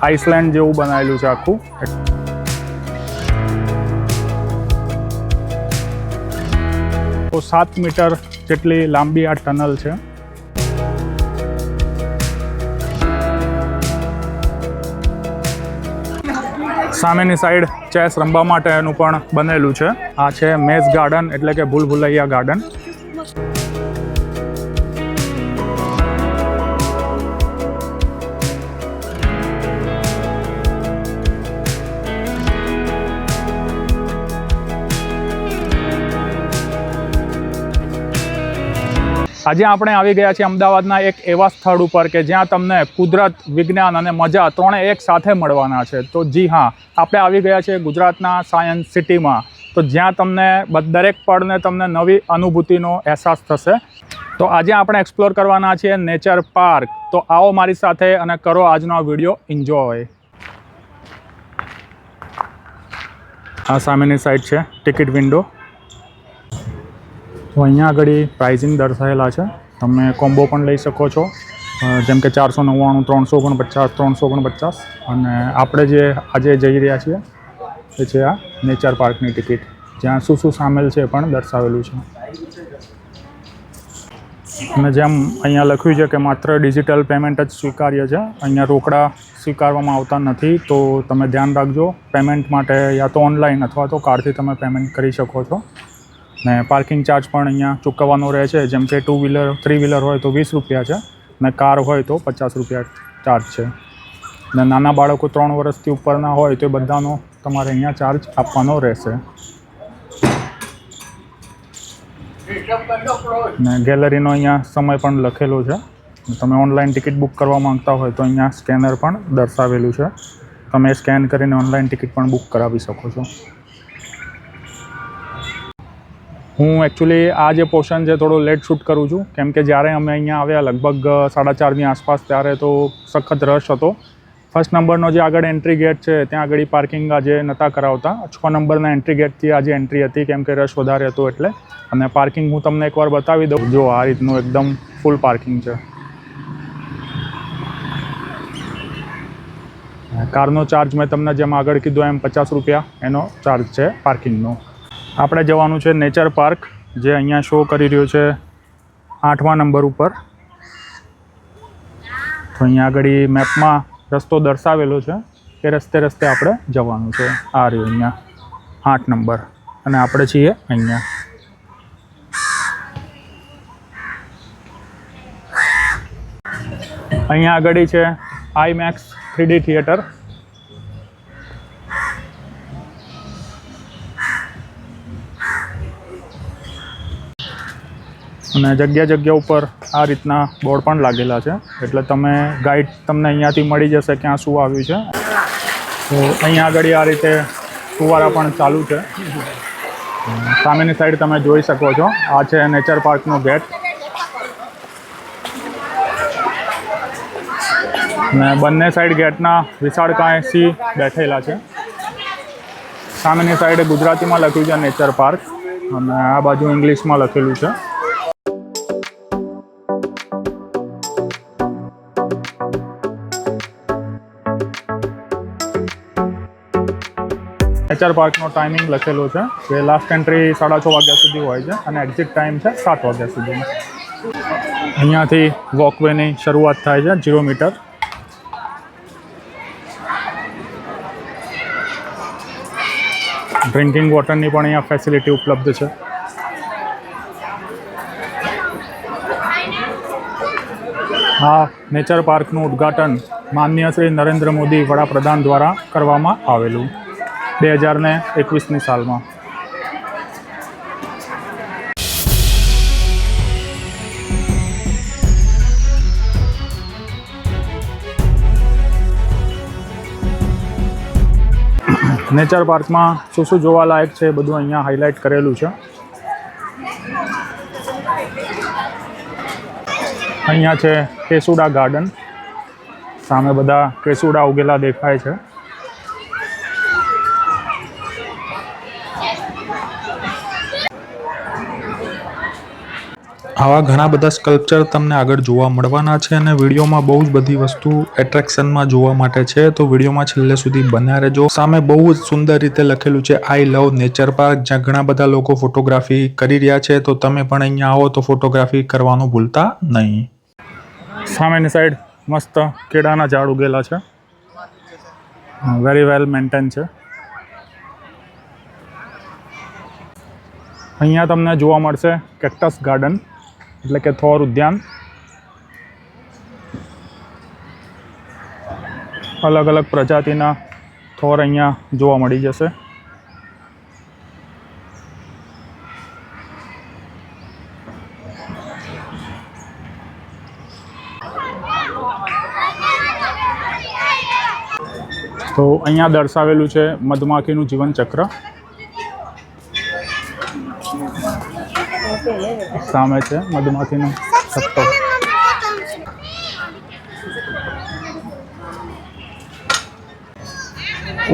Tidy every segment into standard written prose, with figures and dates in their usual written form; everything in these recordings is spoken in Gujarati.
આઇસલેન્ડ જેવું બનાવેલું છે આખું. તો 7 મીટર જેટલી લાંબી આ ટનલ છે. સામેની સાઈડ ચેસ રમવા માટેનું પણ બનેલું છે. આ છે મેઝ ગાર્ડન એટલે કે ભૂલભુલૈયા ગાર્ડન. આજે આપણે આવી ગયા છીએ અમદાવાદના એક એવા સ્થળ ઉપર કે જ્યાં તમને કુદરત, વિજ્ઞાન અને મજા ત્રણે એક સાથે મળવાના છે. તો જી હા, આપણે આવી ગયા છીએ ગુજરાતના સાયન્સ સિટીમાં. તો જ્યાં તમને દરેક પળને તમને નવી અનુભૂતિનો અહેસાસ થશે. તો આજે આપણે એક્સપ્લોર કરવાના છીએ નેચર પાર્ક. તો આવો મારી સાથે અને કરો આજનો આ વિડીયો એન્જોય. આ સામેની સાઈડ છે ટિકિટ વિન્ડો. તો અહીંયા આગળ પ્રાઇઝિંગ દર્શાવેલા છે. તમે કોમ્બો પણ લઈ શકો છો, જેમ કે 499, 349, 349. અને આપણે જે આજે જઈ રહ્યા છીએ એ છે આ નેચર પાર્કની ટિકિટ, જ્યાં શું શું સામેલ છે પણ દર્શાવેલું છે. અને જેમ અહીંયા લખ્યું છે કે માત્ર ડિજિટલ પેમેન્ટ જ સ્વીકાર્ય છે, અહીંયા રોકડા સ્વીકારવામાં આવતા નથી. તો તમે ધ્યાન રાખજો. પેમેન્ટ માટે યા તો ઓનલાઈન અથવા તો કાર્ડથી તમે પેમેન્ટ કરી શકો છો. ને પાર્કિંગ ચાર્જ પણ અહીંયા ચૂકવવાનો રહે છે. જેમ કે 2 વ્હીલર 3 વ્હીલર હોય તો 20 રૂપિયા છે, ને કાર હોય તો 50 રૂપિયા ચાર્જ છે. ને નાના બાળકો 3 વર્ષથી ઉપરના હોય તો એ બધાનો તમારે અહીંયા ચાર્જ આપવાનો રહેશે. ને ગેલેરીનો અહીંયા સમય પણ લખેલો છે. તમે ઓનલાઈન ટિકિટ બુક કરવા માંગતા હોય તો અહીંયા સ્કેનર પણ દર્શાવેલું છે. તમે સ્કેન કરીને ઓનલાઈન ટિકિટ પણ બુક કરાવી શકો છો. હું એકચ્યુઅલી આ જે પોર્શન છે થોડો લેટ શૂટ કરું છું, કેમ કે જ્યારે અમે અહીંયા આવ્યા લગભગ 4:30ની આસપાસ ત્યારે તો સખત રશ હતો. ફર્સ્ટ નંબરનો જે આગળ એન્ટ્રી ગેટ છે ત્યાં આગળ પાર્કિંગ આજે નહોતા કરાવતા. 6 નંબરના એન્ટ્રી ગેટથી આજે એન્ટ્રી હતી, કેમ કે રશ વધારે હતો એટલે. અને પાર્કિંગ હું તમને એકવાર બતાવી દઉં. જો આ રીતનું એકદમ ફૂલ પાર્કિંગ છે. કારનો ચાર્જ મેં તમને જેમ આગળ કીધું એમ 50 રૂપિયા એનો ચાર્જ છે પાર્કિંગનો. આપણે જવાનું છે નેચર પાર્ક, જે અહીંયા શો કરી રહ્યો છે 8મા નંબર ઉપર. તો અહીંયા આગળ મેપમાં રસ્તો દર્શાવેલો છે કે રસ્તે આપણે જવાનું છે. આ રહ્યો અહીંયા 8 નંબર અને આપણે છીએ અહીંયા. અહીંયા આગળ છે આઈમેક્સ 3D થિયેટર. અને જગ્યા ઉપર આ રીતના બોર્ડ પણ લાગેલા છે, એટલે તમે ગાઈડ તમને અહીંયાથી મળી જશે ક્યાં શું આવ્યું છે. તો અહીંયા આગળ આ રીતે ફુવારા પણ ચાલુ છે. સામેની સાઈડ તમે જોઈ શકો છો. આ છે નેચર પાર્કનો ગેટ. અને બંને સાઈડ ગેટના વિશાળકાય સિંહ બેઠેલા છે. સામેની સાઈડ ગુજરાતીમાં લખ્યું છે નેચર પાર્ક અને આ બાજુ ઇંગ્લિશમાં લખેલું છે. નેચર પાર્કનો ટાઈમિંગ લખેલો છે કે લાસ્ટ એન્ટ્રી 6:30 વાગ્યા સુધી હોય છે અને એક્ઝિટ ટાઈમ છે 7 વાગ્યા સુધી. અહીંયાથી વોકવેની શરૂઆત થાય છે 0 મીટર. ડ્રિંકિંગ વોટરની પણ અહીંયા ફેસિલિટી ઉપલબ્ધ છે. આ નેચર પાર્કનું ઉદ્ઘાટન માનનીય શ્રી નરેન્દ્ર મોદી વડાપ્રધાન દ્વારા કરવામાં આવેલું 2021ની સાલમાં. નેચર પાર્કમાં શું શું જોવાલાયક છે એ બધું અહીંયા હાઇલાઇટ કરેલું છે. અહીંયા છે કેસુડા ગાર્ડન. સામે બધા કેસુડા ઉગેલા દેખાય છે. આવા ઘણા બધા સ્કલ્પચર તમને આગળ જોવા મળવાના છે અને વિડીયોમાં બહુ જ બધી વસ્તુ એટ્રેક્શનમાં જોવા માટે છે, તો વિડીયોમાં છેલ્લે સુધી બન્યા રહેજો. સામે બહુ જ સુંદર રીતે લખેલું છે આઈ લવ નેચર પાર્ક, જ્યાં ઘણા બધા લોકો ફોટોગ્રાફી કરી રહ્યા છે, તો તમે પણ અહીંયા આવો તો ફોટોગ્રાફી કરવાનું ભૂલતા નહીં. સામેની સાઈડ મસ્ત કેળાના ઝાડ ઉગેલા છે, વેરી વેલ મેન્ટેન છે. અહીંયા તમને જોવા મળશે કેક્ટસ ગાર્ડન એટલે કે થોર ઉદ્યાન. અલગ અલગ પ્રજાતિના થોર અહીંયા જોવા મળી જશે. તો અહીંયા દર્શાવેલું છે મધમાખીનું જીવન ચક્ર. સામે છે મધમાખીનો સત્તો.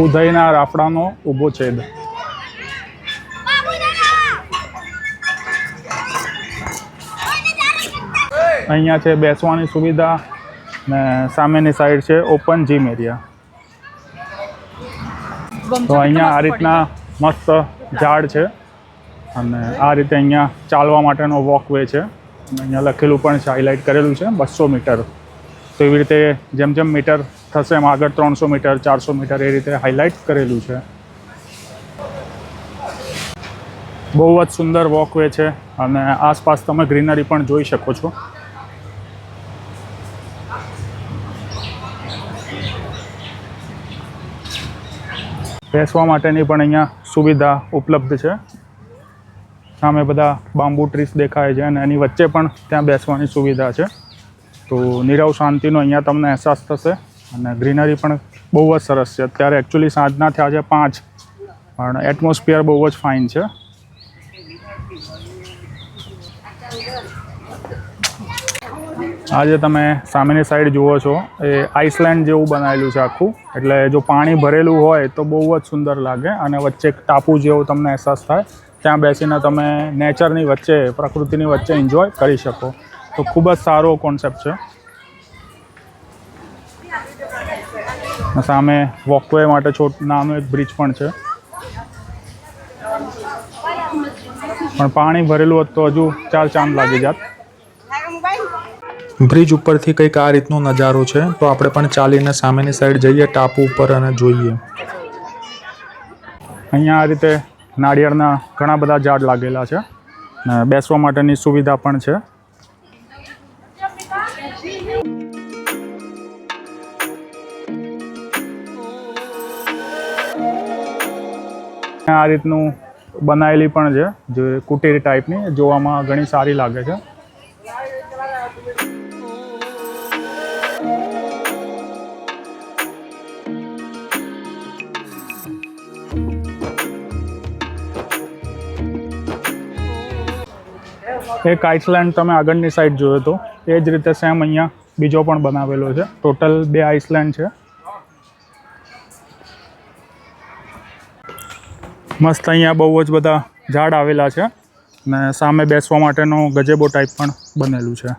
ઉદયના રાફડાનો ઊભો છેદ. અહીંયા છે બેસવાની સુવિધા ને સામેની સાઈડ છે ઓપન જીમ એરિયા. તો અહીંયા આ રીતના મસ્ત ઝાડ છે અને આ રીતે અહીંયા ચાલવા માટેનો વોકવે છે. અહીંયા લખેલું પણ છે, હાઇલાઇટ કરેલું છે 200 મીટર. તો એવી રીતે જેમ જેમ મીટર થશે એમ આગળ 300 મીટર 400 મીટર એ રીતે હાઇલાઇટ કરેલું છે. બહુ જ સુંદર વોકવે છે અને આસપાસ તમે ગ્રીનરી પણ જોઈ શકો છો. બેસવા માટેની પણ અહીંયા સુવિધા ઉપલબ્ધ છે. સામે બધા બાંબુ ટ્રીસ દેખાય છે અને એની વચ્ચે પણ ત્યાં બેસવાની સુવિધા છે. તો નીરવ શાંતિનો અહીંયા તમને અહેસાસ થશે અને ગ્રીનરી પણ બહુ જ સરસ છે. અત્યારે એકચ્યુઅલી સાંજના થયા છે 5, પણ એટમોસ્ફિયર બહુ જ ફાઇન છે. આજે તમે સામેની સાઈડ જુઓ છો એ આઇસલેન્ડ જેવું બનાવેલું છે આખું. એટલે જો પાણી ભરેલું હોય તો બહુ જ સુંદર લાગે અને વચ્ચે એક ટાપુ જેવો તમને અહેસાસ થાય. ત્યાં બેસીને તમે નેચરની વચ્ચે, પ્રકૃતિની વચ્ચે એન્જોય કરી શકો. તો ખૂબ જ સારો કોન્સેપ્ટ છે. સામે વોકવે માટે નાનું એક બ્રિજ પણ છે, પણ પાણી ભરેલું હોત તો હજુ 4 ચાંદ લાગી જાત. બ્રિજ ઉપરથી કંઈક આ રીતનો નજારો છે, તો આપણે પણ ચાલીને સામેની સાઈડ જઈએ ટાપુ ઉપર અને જોઈએ. અહીંયા આ રીતે નાળિયેરના ઘણા બધા ઝાડ લાગેલા છે ને બેસવા માટેની સુવિધા પણ છે. આ રીતનું બનાવેલી પણ છે, જે કુટીર ટાઈપની, જોવામાં ઘણી સારી લાગે છે. એક આઇસલેન્ડ તમે આગળની સાઈડ જોયો તો એ જ રીતે સેમ અહીંયા બીજો પણ બનાવેલો છે. ટોટલ 2 આઇસલેન્ડ છે. મસ્ત અહીંયા બહુ જ બધા ઝાડ આવેલા છે ને સામે બેસવા માટેનો ગજેબો ટાઈપ પણ બનેલું છે.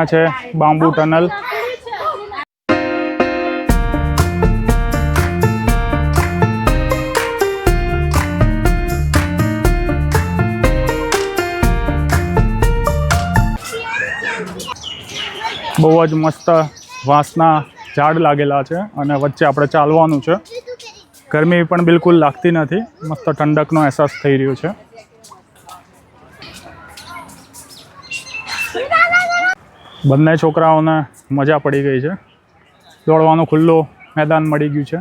આ છે બાંબુ ટનલ. બહુ જ મસ્ત વાંસના ઝાડ લાગેલા છે અને વચ્ચે આપણે ચાલવાનું છે. ગરમી પણ બિલકુલ લાગતી નથી, મસ્ત ઠંડકનો અહેસાસ થઈ રહ્યો છે. બંને છોકરાઓને મજા પડી ગઈ છે. દોડવાનું ખુલ્લું મેદાન મળી ગયું છે.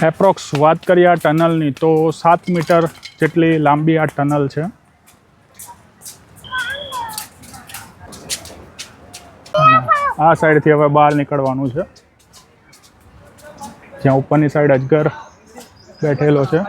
એપ્રોક્સ વાત કરીએ આ ટનલની તો 7 મીટર જેટલી લાંબી આ ટનલ છે. આ સાઈડથી હવે બહાર નીકળવાનું છે, જ્યાં ઉપરની સાઈડ અજગર બેઠેલો છે.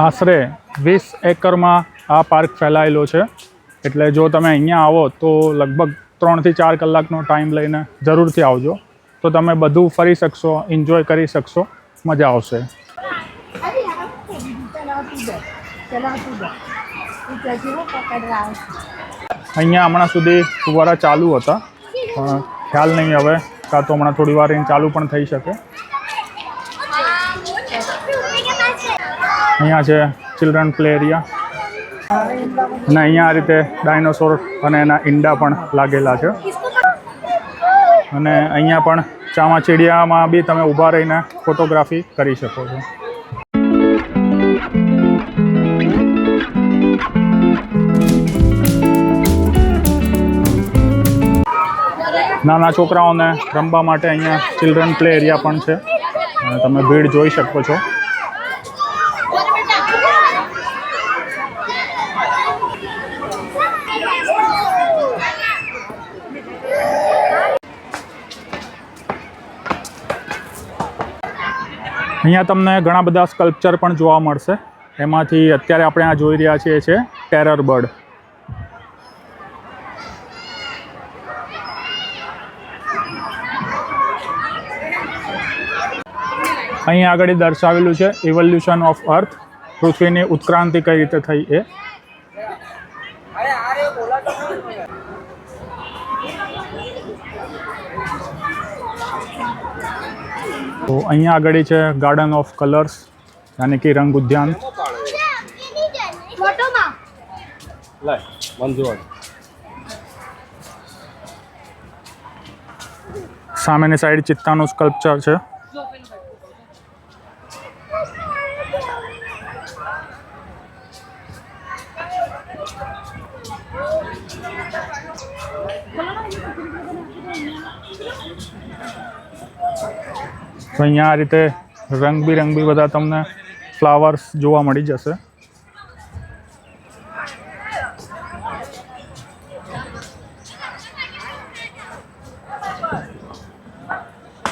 આશરે 20 એકરમાં આ પાર્ક ફેલાયેલો છે, એટલે જો તમે અહીંયા આવો તો લગભગ 3 થી 4 કલાકનો ટાઈમ લઈને જરૂરથી આવજો, તો તમે બધું ફરી શકશો, એન્જોય કરી શકશો, મજા આવશે. અહીંયા હમણાં સુધી ફુવારા ચાલુ હતા, પણ ખ્યાલ નહીં હવે, કાં તો હમણાં થોડી વાર ચાલુ પણ થઈ શકે. અહીંયા છે ચિલ્ડ્રન પ્લે એરિયા, અને અહીંયા આ રીતે ડાયનોસોર અને એના ઈંડા પણ લાગેલા છે. અને અહીંયા પણ ચામાચીડિયામાં બી તમે ઊભા રહીને ફોટોગ્રાફી કરી શકો છો. નાના છોકરાઓને રમવા માટે અહીંયા ચિલ્ડ્રન પ્લે એરિયા પણ છે, અને તમે ભીડ જોઈ શકો છો. અહીંયા તમને ઘણા બધા સ્કલ્પચર પણ જોવા મળશે. એમાંથી અત્યારે આપણે આ જોઈ રહ્યા છીએ છે ટેરર બર્ડ. અહીં આગળ દર્શાવેલું છે ઇવોલ્યુશન ઓફ અર્થ, પૃથ્વીની ઉત્ક્રાંતિ કઈ રીતે થઈ એ. તો અહીંયા આગળ છે ગાર્ડન ઓફ કલર્સ, યાની કે રંગ ઉદ્યાન. સામેની સાઈડ ચિત્તાનું સ્કલ્પચર છે. તો અહીંયા આ રીતે રંગબેરંગી બધા તમને ફ્લાવર્સ જોવા મળી જશે.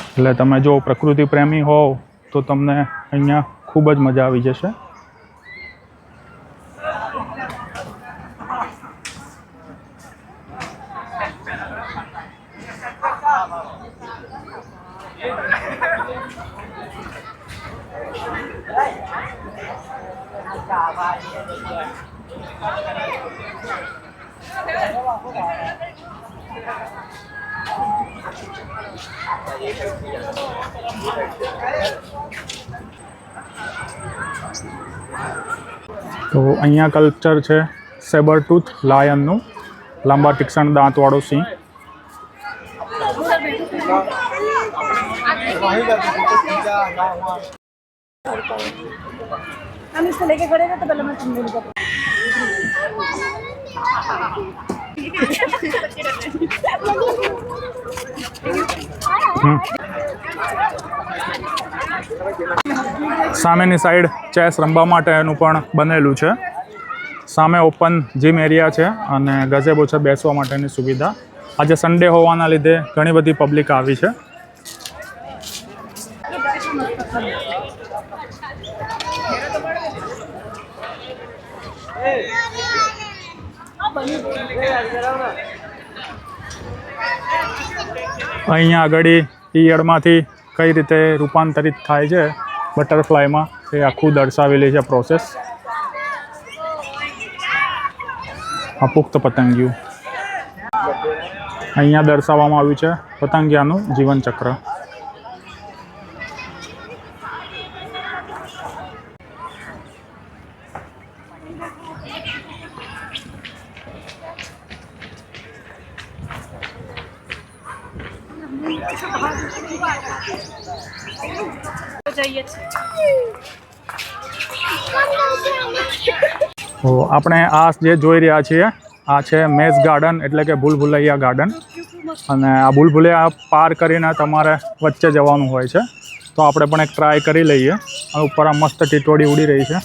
એટલે તમે જો પ્રકૃતિ પ્રેમી હોવ તો તમને અહીંયા ખૂબ જ મજા આવી જશે. તો અહીંયા કલ્ચર છે સેબર ટૂથ લાયનનું, લાંબા તીક્ષ્ણ દાંતવાળો સિંહ. हम इसको लेके खड़े थे तो पहले मैं तुम को સામેની સાઈડ ચેસ રમવા માટેનું પણ બનેલું છે. સામે ઓપન જીમ એરિયા છે અને ગઝેબો છે બેસવા માટેની સુવિધા. આજે સન્ડે હોવાના લીધે ઘણી બધી પબ્લિક આવી છે. અહીંયા આગળ ઈયળમાંથી કઈ રીતે રૂપાંતરિત થાય છે બટરફ્લાયમાં, એ આખું દર્શાવેલી છે પ્રોસેસ. આ પુખ્ત પતંગિયું અહીંયા દર્શાવવામાં આવ્યું છે પતંગિયાનું જીવનચક્ર. તો આપણે આ જે જોઈ રહ્યા છીએ આ છે મેઝ ગાર્ડન, એટલે કે ભૂલભુલૈયા ગાર્ડન. અને આ ભૂલભુલૈયા પાર કરીને તમારે વચ્ચે જવાનું હોય છે. તો આપણે પણ એક ટ્રાય કરી લઈએ. અને ઉપર આ મસ્ત ટીટોડી ઉડી રહી છે.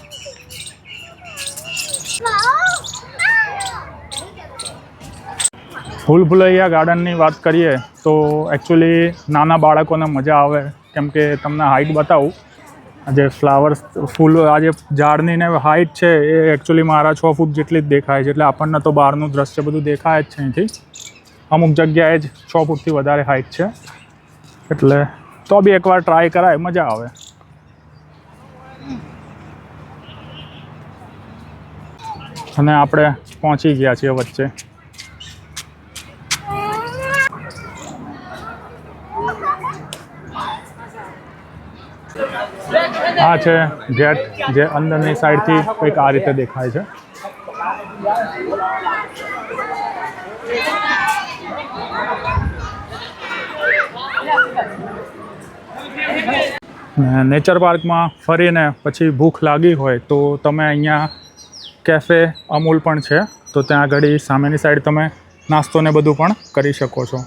ભૂલ ભુલૈયા ગાર્ડનની વાત કરીએ તો એકચ્યુઅલી નાના બાળકોને મજા આવે, કેમ કે તમને હાઇટ બતાવું. જે ફ્લાવર્સ ફૂલ આ જે ઝાડની ને હાઇટ છે એ એકચ્યુઅલી મારા 6 ફૂટ જેટલી જ દેખાય છે. એટલે આપણને તો બહારનું દ્રશ્ય બધું દેખાય જ છે અહીંથી. અમુક જગ્યાએ જ 6 ફૂટથી વધારે હાઇટ છે. એટલે તો બી એકવાર ટ્રાય કરાય, મજા આવે. અને આપણે પહોંચી ગયા છીએ વચ્ચે. આ છે ગેટ, જે અંદરની સાઈડથી કંઈક આ રીતે દેખાય છે. નેચર પાર્કમાં ફરીને પછી ભૂખ લાગી હોય તો તમે અહીંયા કેફે અમૂલ પણ છે, તો ત્યાં આગળ સામેની સાઈડ તમે નાસ્તો ને બધું પણ કરી શકો છો.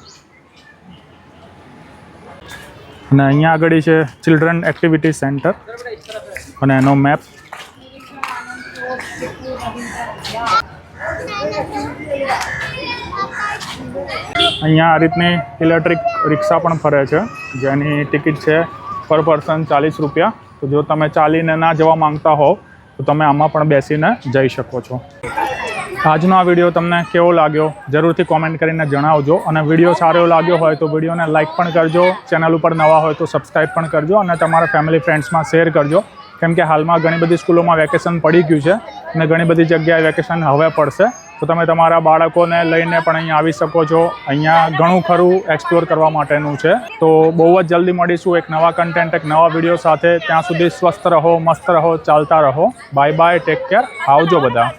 અને અહીંયા આગળ છે ચિલ્ડ્રન એક્ટિવિટી સેન્ટર અને એનો મેપ. અહીંયા આ રીતની ઇલેક્ટ્રિક રિક્ષા પણ ફરે છે, જેની ટિકિટ છે પર પર્સન 40 રૂપિયા. તો જો તમે ચાલીને ના જવા માંગતા હોવ તો તમે આમાં પણ બેસીને જઈ શકો છો. આજનો આ વિડીયો તમને કેવો લાગ્યો જરૂરથી કોમેન્ટ કરીને જણાવજો. અને વિડીયો સારો લાગ્યો હોય તો વિડીયોને લાઇક પણ કરજો, ચેનલ ઉપર નવા હોય તો સબસ્ક્રાઈબ પણ કરજો અને તમારા ફેમિલી ફ્રેન્ડ્સમાં શેર કરજો. કેમ કે હાલમાં ઘણી બધી સ્કૂલોમાં વેકેશન પડી ગયું છે અને ઘણી બધી જગ્યાએ વેકેશન હવે પડશે. તો તમે તમારા બાળકોને લઈને પણ અહીંયા આવી શકો છો. અહીંયા ઘણું ખરું એક્સપ્લોર કરવા માટેનું છે. તો બહુ જ જલ્દી મળીશું એક નવા કન્ટેન્ટ, એક નવા વિડીયો સાથે. ત્યાં સુધી સ્વસ્થ રહો, મસ્ત રહો, ચાલતા રહો. બાય બાય, ટેક કેર, આવજો બધા.